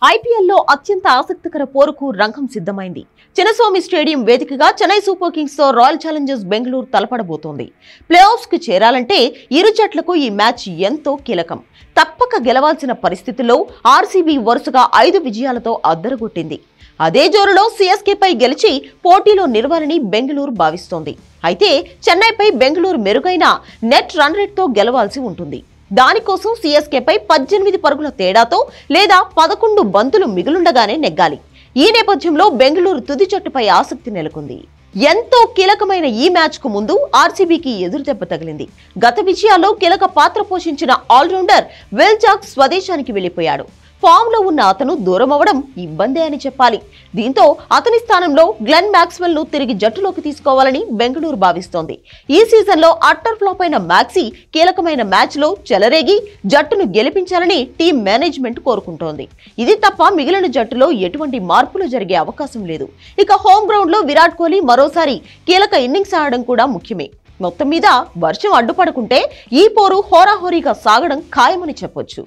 ఐపీఎల్లో అత్యంత ఆసక్తికర పోరుకు రంగం సిద్ధమైంది. చిన్నస్వామి స్టేడియం వేదికగా చెన్నై సూపర్ కింగ్స్ తో రాయల్ ఛాలెంజర్స్ బెంగళూరు తలపడబోతోంది. ప్లే ఆఫ్స్ కు చేరాలంటే ఇరు జట్లకు ఈ మ్యాచ్ ఎంతో కీలకం. తప్పక గెలవాల్సిన పరిస్థితుల్లో ఆర్సీబీ వరుసగా 5 విజయాలతో అద్దరగొట్టింది. అదే జోరులో సీఎస్కేపై గెలిచి పోటీలో నిలవాలని బెంగళూరు భావిస్తోంది. అయితే చెన్నైపై బెంగళూరు మెరుగైన నెట్ రన్ రేట్ తో గెలవాల్సి ఉంటుంది. దానికోసం సీఎస్కేపై 18 పరుగుల తేడాతో లేదా 11 బంతులు మిగులుండగానే నెగ్గాలి. ఈ నేపథ్యంలో బెంగళూరు తుది జట్టుపై ఆసక్తి నెలకొంది. ఎంతో కీలకమైన ఈ మ్యాచ్ కు ముందు ఆర్సీబీకి ఎదురుదెబ్బ తగిలింది. గత విజయాల్లో కీలక పాత్ర పోషించిన ఆల్రౌండర్ విల్ జాక్ స్వదేశానికి వెళ్లిపోయాడు. ఫామ్ లో ఉన్న అతను దూరం అవడం ఇబ్బందే అని చెప్పాలి. దీంతో అతని స్థానంలో గ్లెన్ మ్యాక్స్వెల్ ను తిరిగి జట్టులోకి తీసుకోవాలని బెంగళూరు భావిస్తోంది. ఈ సీజన్ లో అట్టర్ ఫ్లాప్ అయిన మ్యాక్సీ కీలకమైన మ్యాచ్ లో చెలరేగి జట్టును గెలిపించాలని టీం మేనేజ్మెంట్ కోరుకుంటోంది. ఇది తప్ప మిగిలిన జట్టులో ఎటువంటి మార్పులు జరిగే అవకాశం లేదు. ఇక హోమ్ గ్రౌండ్ లో విరాట్ కోహ్లీ మరోసారి కీలక ఇన్నింగ్స్ ఆడడం కూడా ముఖ్యమే. మొత్తం మీద వర్షం అడ్డుపడకుంటే ఈ పోరు హోరాహోరీగా సాగడం ఖాయమని చెప్పొచ్చు.